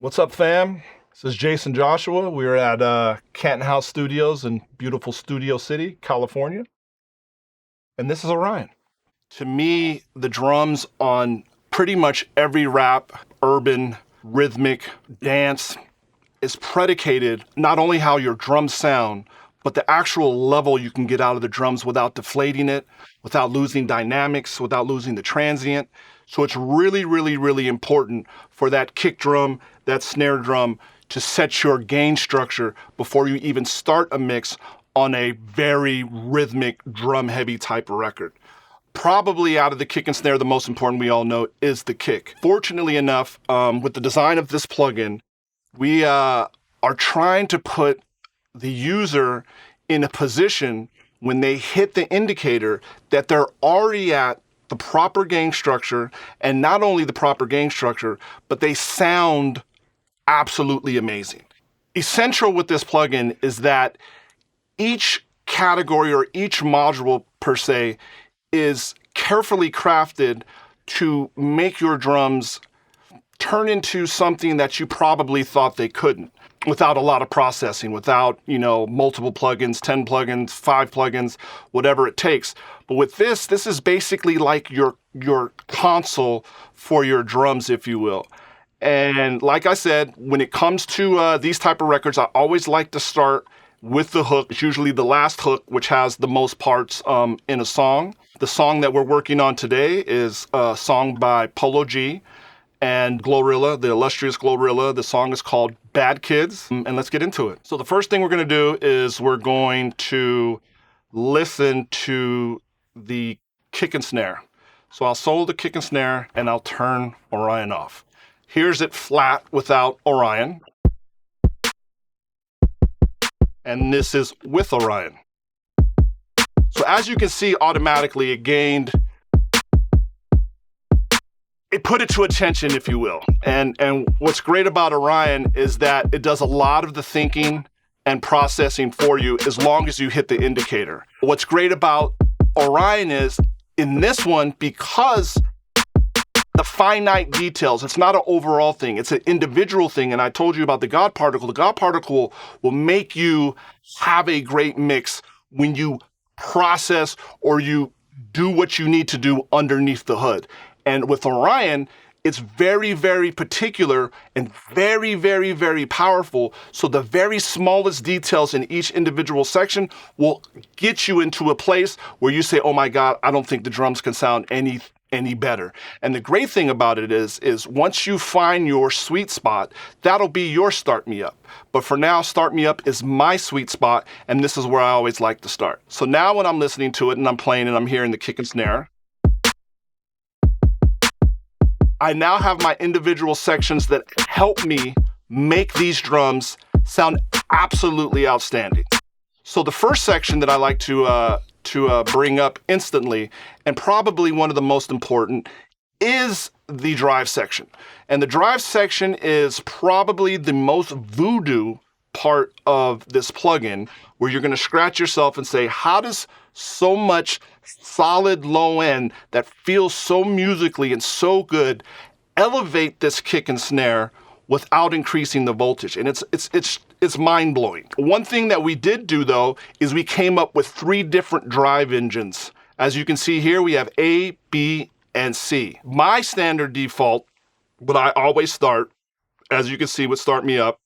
What's up, fam? This is Jason Joshua. We're at Canton House Studios in beautiful Studio City, California. And this is Orion. To me, the drums on pretty much every rap, urban, rhythmic, dance is predicated not only how your drums sound, but the actual level you can get out of the drums without deflating it, without losing dynamics, without losing the transient. So it's really, really, really important for that kick drum, that snare drum to set your gain structure before you even start a mix on a very rhythmic, drum-heavy type of record. Probably out of the kick and snare, the most important we all know is the kick. Fortunately enough, with the design of this plugin, we are trying to put the user in a position when they hit the indicator that they're already at the proper gain structure, and not only the proper gain structure, but they sound absolutely amazing. Essential with this plugin is that each category or each module per se is carefully crafted to make your drums turn into something that you probably thought they couldn't without a lot of processing, without, multiple plugins, 10 plugins, 5 plugins, whatever it takes. But with this is basically like your console for your drums, if you will. And like I said, when it comes to these type of records, I always like to start with the hook. It's usually the last hook, which has the most parts in a song. The song that we're working on today is a song by Polo G and Glorilla, the illustrious Glorilla. The song is called Bad Kids, and let's get into it. So the first thing we're gonna do is we're going to listen to the kick and snare. So I'll solo the kick and snare and I'll turn Orion off. Here's it flat without Orion. And this is with Orion. So as you can see, automatically it put it to attention, if you will. And what's great about Orion is that it does a lot of the thinking and processing for you as long as you hit the indicator. What's great about Orion is, in this one, because the finite details, it's not an overall thing, it's an individual thing. And I told you about the God particle. The God particle will make you have a great mix when you process or you do what you need to do underneath the hood. And with Orion, it's very, very particular and very, very, very powerful. So the very smallest details in each individual section will get you into a place where you say, oh my God, I don't think the drums can sound any better. And the great thing about it is once you find your sweet spot, that'll be your Start Me Up. But for now, Start Me Up is my sweet spot, and this is where I always like to start. So now when I'm listening to it and I'm playing and I'm hearing the kick and snare, I now have my individual sections that help me make these drums sound absolutely outstanding. So the first section that I like to bring up instantly, and probably one of the most important, is the drive section. And the drive section is probably the most voodoo part of this plugin, where you're gonna scratch yourself and say, how does so much solid low end that feels so musically and so good elevate this kick and snare without increasing the voltage? And it's mind-blowing. One thing that we did do, though, is we came up with 3 different drive engines. As you can see here, we have A, B, and C. My standard default, what I always start, as you can see with Start Me Up,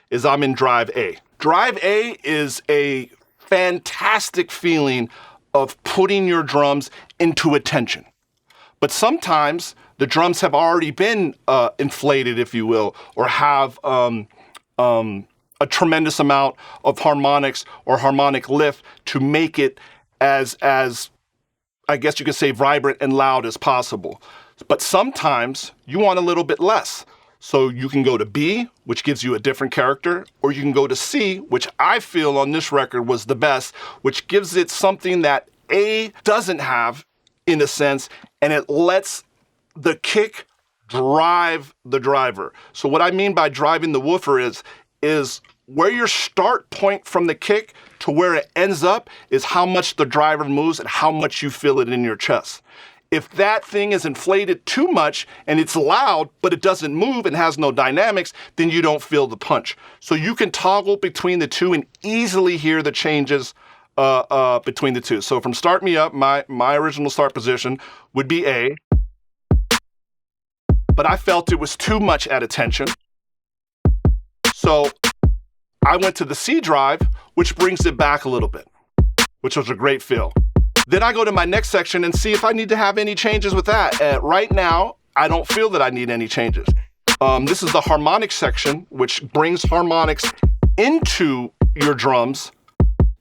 is I'm in drive A. Drive A is a fantastic feeling of putting your drums into attention. But sometimes the drums have already been inflated, if you will, or have a tremendous amount of harmonics or harmonic lift to make it as I guess you could say vibrant and loud as possible. But sometimes you want a little bit less. So you can go to B, which gives you a different character, or you can go to C, which I feel on this record was the best, which gives it something that A doesn't have, in a sense, and it lets the kick drive the driver. So what I mean by driving the woofer is where your start point from the kick to where it ends up is how much the driver moves and how much you feel it in your chest. If that thing is inflated too much and it's loud, but it doesn't move and has no dynamics, then you don't feel the punch. So you can toggle between the two and easily hear the changes between the two. So from Start Me Up, my original start position would be A, but I felt it was too much at attention. So I went to the C drive, which brings it back a little bit, which was a great feel. Then I go to my next section and see if I need to have any changes with that. Right now, I don't feel that I need any changes. This is the harmonics section, which brings harmonics into your drums.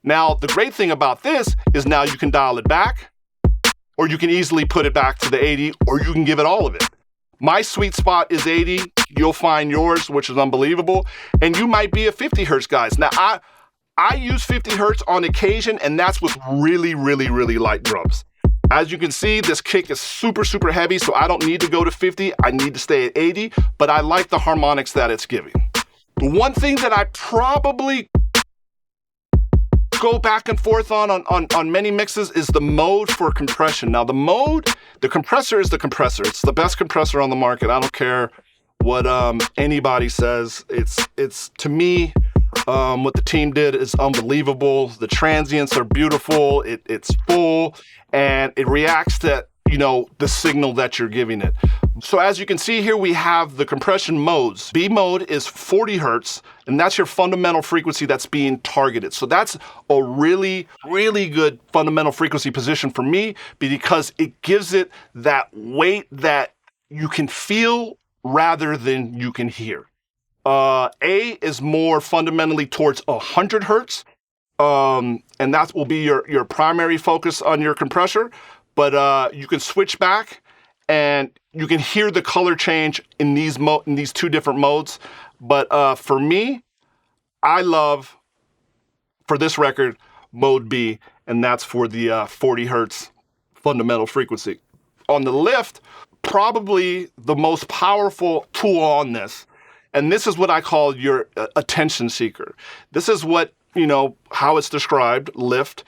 Now, the great thing about this is now you can dial it back, or you can easily put it back to the 80, or you can give it all of it. My sweet spot is 80. You'll find yours, which is unbelievable. And you might be a 50 hertz guys. Now, I use 50 hertz on occasion, and that's with really, really, really light drums. As you can see, this kick is super, super heavy, so I don't need to go to 50. I need to stay at 80, but I like the harmonics that it's giving. The one thing that I probably go back and forth on many mixes is the mode for compression. Now, the compressor is the compressor. It's the best compressor on the market. I don't care what anybody says. It's to me, what the team did is unbelievable. The transients are beautiful. It's full, and it reacts to, the signal that you're giving it. So as you can see here, we have the compression modes. B mode is 40 hertz, and that's your fundamental frequency that's being targeted. So that's a really, really good fundamental frequency position for me, because it gives it that weight that you can feel rather than you can hear. A is more fundamentally towards 100 hertz, and that will be your primary focus on your compressor. But you can switch back, and you can hear the color change in these two different modes. But for me, I love, for this record, mode B, and that's for the 40 hertz fundamental frequency. On the lift, probably the most powerful tool on this, and this is what I call your attention seeker. This is what, how it's described, lift,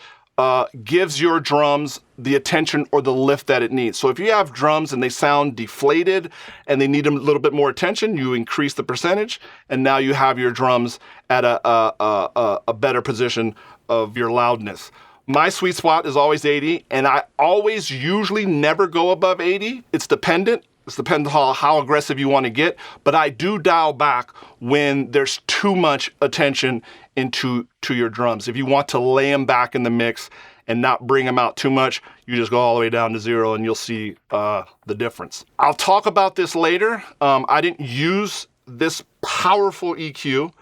gives your drums the attention or the lift that it needs. So if you have drums and they sound deflated and they need a little bit more attention, you increase the percentage, and now you have your drums at a better position of your loudness. My sweet spot is always 80, and I always usually never go above 80. It's dependent. It depends on how aggressive you want to get, but I do dial back when there's too much attention into your drums. If you want to lay them back in the mix and not bring them out too much, you just go all the way down to 0 and you'll see the difference. I'll talk about this later. I didn't use this powerful EQ.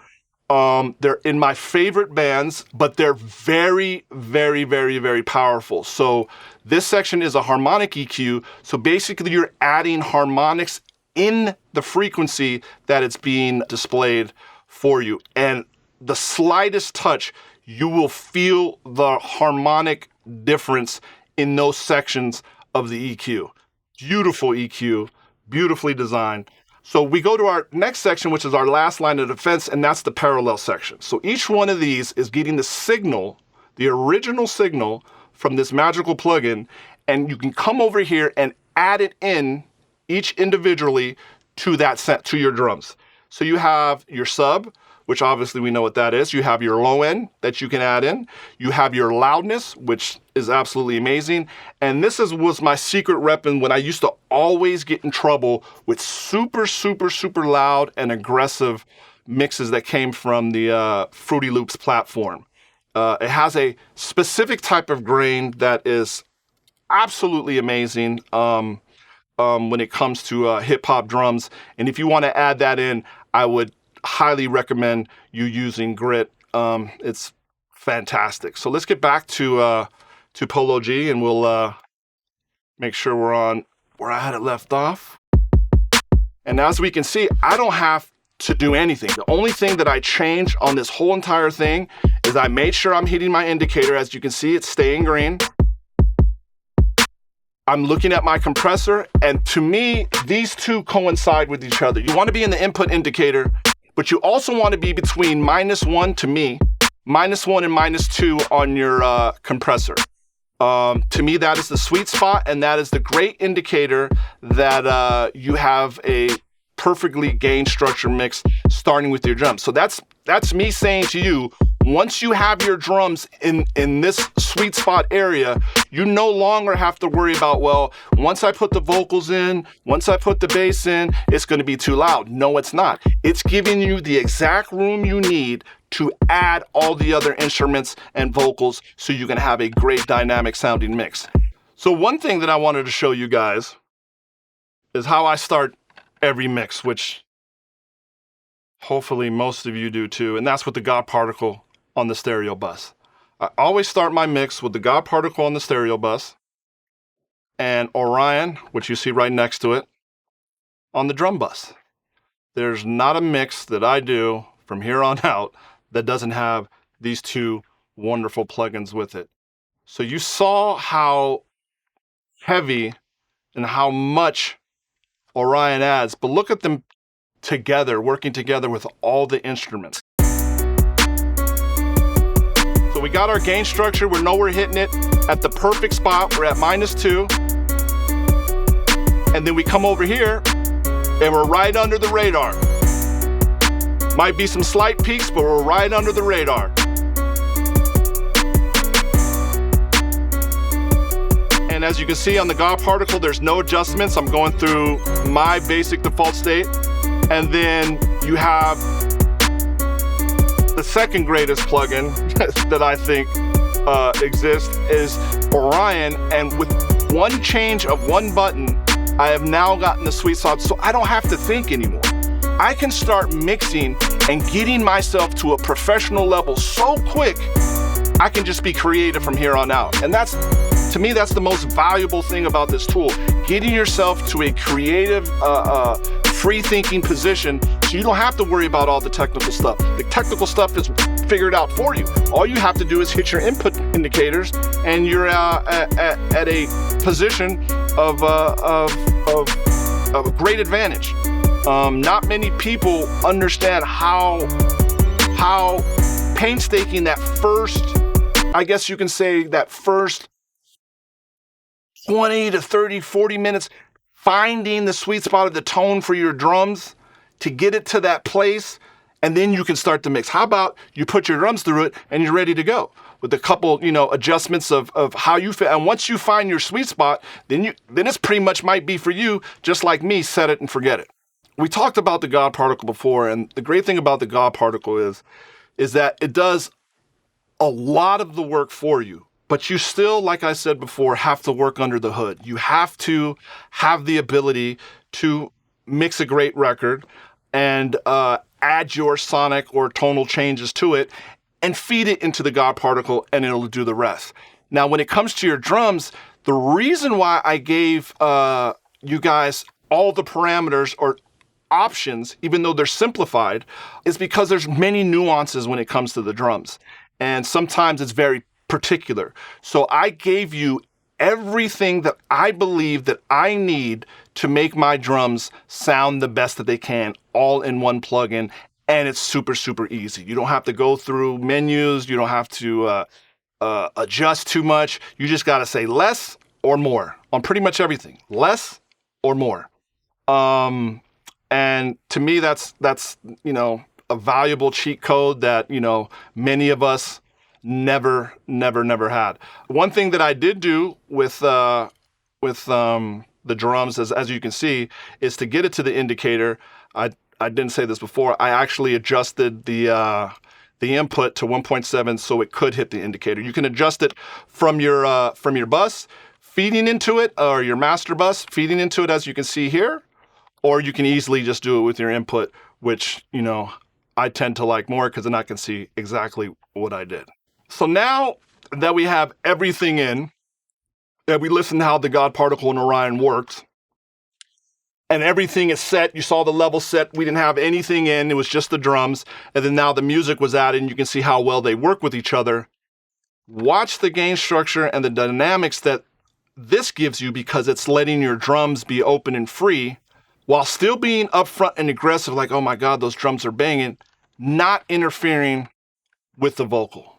They're in my favorite bands, but they're very, very, very, very powerful. So this section is a harmonic EQ. So basically you're adding harmonics in the frequency that it's being displayed for you. And the slightest touch, you will feel the harmonic difference in those sections of the EQ. Beautiful EQ, beautifully designed. So we go to our next section, which is our last line of defense, and that's the parallel section. So each one of these is getting the signal, the original signal from this magical plugin, and you can come over here and add it in each individually to that set, to your drums. So you have your sub, which obviously we know what that is. You have your low end that you can add in. You have your loudness, which is absolutely amazing. And this was my secret weapon when I used to always get in trouble with super, super, super loud and aggressive mixes that came from the Fruity Loops platform. It has a specific type of grain that is absolutely amazing when it comes to hip hop drums. And if you want to add that in, I would highly recommend you using Grit. It's fantastic. So let's get back to Polo G, and we'll make sure we're on where I had it left off. And as we can see, I don't have to do anything. The only thing that I changed on this whole entire thing is I made sure I'm hitting my indicator. As you can see, it's staying green. I'm looking at my compressor, and to me, these two coincide with each other. You want to be in the input indicator, but you also want to be between -1 to me, -1 and -2 on your compressor. To me, that is the sweet spot, and that is the great indicator that you have a perfectly gain structure mix starting with your drums. So that's me saying to you, once you have your drums in this sweet spot area, you no longer have to worry about, well, once I put the vocals in, once I put the bass in, it's going to be too loud. No, it's not. It's giving you the exact room you need to add all the other instruments and vocals so you can have a great dynamic sounding mix. So one thing that I wanted to show you guys is how I start every mix, which hopefully most of you do too, and that's with the God Particle on the stereo bus. I always start my mix with the God Particle on the stereo bus and Orion, which you see right next to it, on the drum bus. There's not a mix that I do from here on out that doesn't have these two wonderful plugins with it. So you saw how heavy and how much Orion adds, but look at them together, working together with all the instruments. So we got our gain structure. We know we're hitting it at the perfect spot. We're at -2. And then we come over here and we're right under the radar. Might be some slight peaks, but we're right under the radar. And as you can see on the God Particle, there's no adjustments. I'm going through my basic default state. And then you have the second greatest plugin that I think exists is Orion. And with one change of one button, I have now gotten the sweet spot, so I don't have to think anymore. I can start mixing and getting myself to a professional level so quick, I can just be creative from here on out. And that's, to me, that's the most valuable thing about this tool. Getting yourself to a creative, free-thinking position so you don't have to worry about all the technical stuff. The technical stuff is figured out for you. All you have to do is hit your input indicators and you're at a position of a great advantage. Not many people understand how painstaking that first, I guess you can say, that first 20 to 30, 40 minutes, finding the sweet spot of the tone for your drums to get it to that place, and then you can start the mix. How about you put your drums through it and you're ready to go with a couple, adjustments of how you feel. And once you find your sweet spot, then it's pretty much might be for you, just like me, set it and forget it. We talked about the God Particle before, and the great thing about the God Particle is that it does a lot of the work for you. But you still, like I said before, have to work under the hood. You have to have the ability to mix a great record and add your sonic or tonal changes to it and feed it into the God Particle, and it'll do the rest. Now, when it comes to your drums, the reason why I gave you guys all the parameters or options, even though they're simplified, is because there's many nuances when it comes to the drums. And sometimes it's very particular. So I gave you everything that I believe that I need to make my drums sound the best that they can, all in one plugin. And it's super, super easy. You don't have to go through menus. You don't have to adjust too much. You just got to say less or more on pretty much everything. Less or more. And to me, that's a valuable cheat code that, many of us never had. One thing that I did do with the drums, as you can see, is to get it to the indicator. I didn't say this before. I actually adjusted the input to 1.7 so it could hit the indicator. You can adjust it from your bus feeding into it, or your master bus feeding into it, as you can see here, or you can easily just do it with your input, which I tend to like more because then I can see exactly what I did. So now that we have everything in, that we listened to how the God Particle and Orion works, and everything is set, you saw the level set, we didn't have anything in, it was just the drums, and then now the music was added, and you can see how well they work with each other. Watch the gain structure and the dynamics that this gives you, because it's letting your drums be open and free, while still being upfront and aggressive, like, oh my God, those drums are banging, not interfering with the vocal.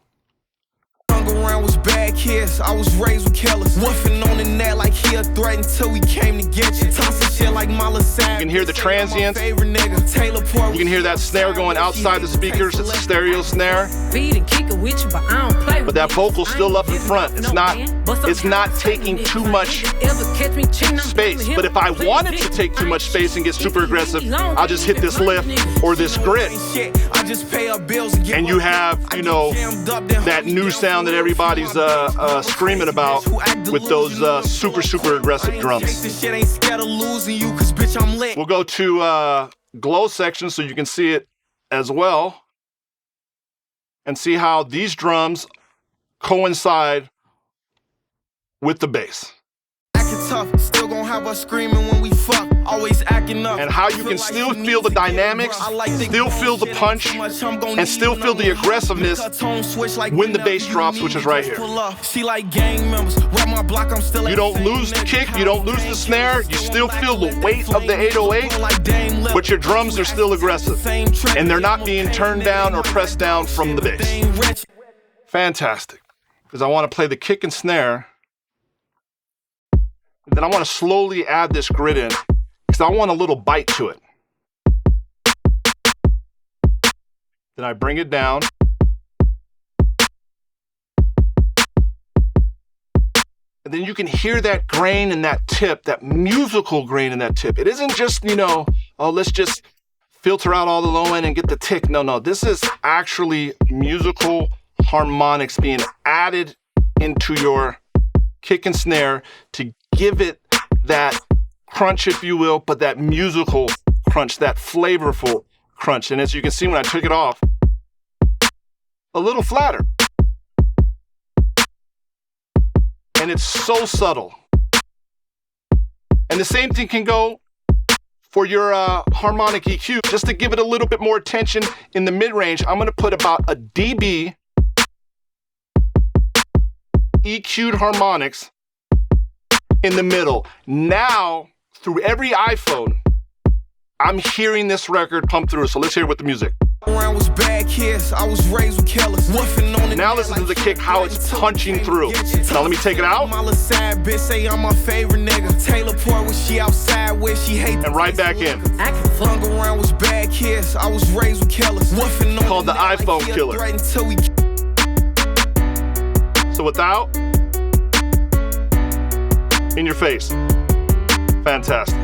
hung around with bad kids. I was raised with killers. Woofing on the net like he a threat until we came to get you. Tossing shit like Mala Sad. You can hear the transients. You can hear that snare going outside the speakers. It's a stereo snare. But that vocal's still up in front. It's not taking too much space. But if I wanted to take too much space and get super aggressive, I'll just hit this lift or this grit. And you have, you know, that new sound that everybody's screaming about with those super aggressive drums. We'll go to glow section so you can see it as well and see how these drums coincide with the bass. Tough, still gonna have us screaming when we fuck, always acting up. And how you can still feel the dynamics, still feel the punch, and still feel the aggressiveness when the bass drops, which is right here. You don't lose the kick, you don't lose the snare, you still feel the weight of the 808, but your drums are still aggressive, and they're not being turned down or pressed down from the bass. Fantastic, because I want to play the kick and snare. Then I want to slowly add this grit in because I want a little bite to it. Then I bring it down. And then you can hear that grain in that tip, that musical grain in that tip. It isn't just, you know, oh, let's just filter out all the low end and get the tick. No, this is actually musical harmonics being added into your kick and snare to give it that crunch, if you will, but that musical crunch, that flavorful crunch. And as you can see when I took it off, a little flatter. And it's so subtle. And the same thing can go for your harmonic EQ. Just to give it a little bit more attention in the mid-range, I'm gonna put about a dB EQ'd harmonics in the middle. Now, through every iPhone, I'm hearing this record pump through. So let's hear it with the music. Now listen to the kick, how it's punching through. Now let me take it out. And right back in. Called the iPhone killer. So without, in your face. Fantastic.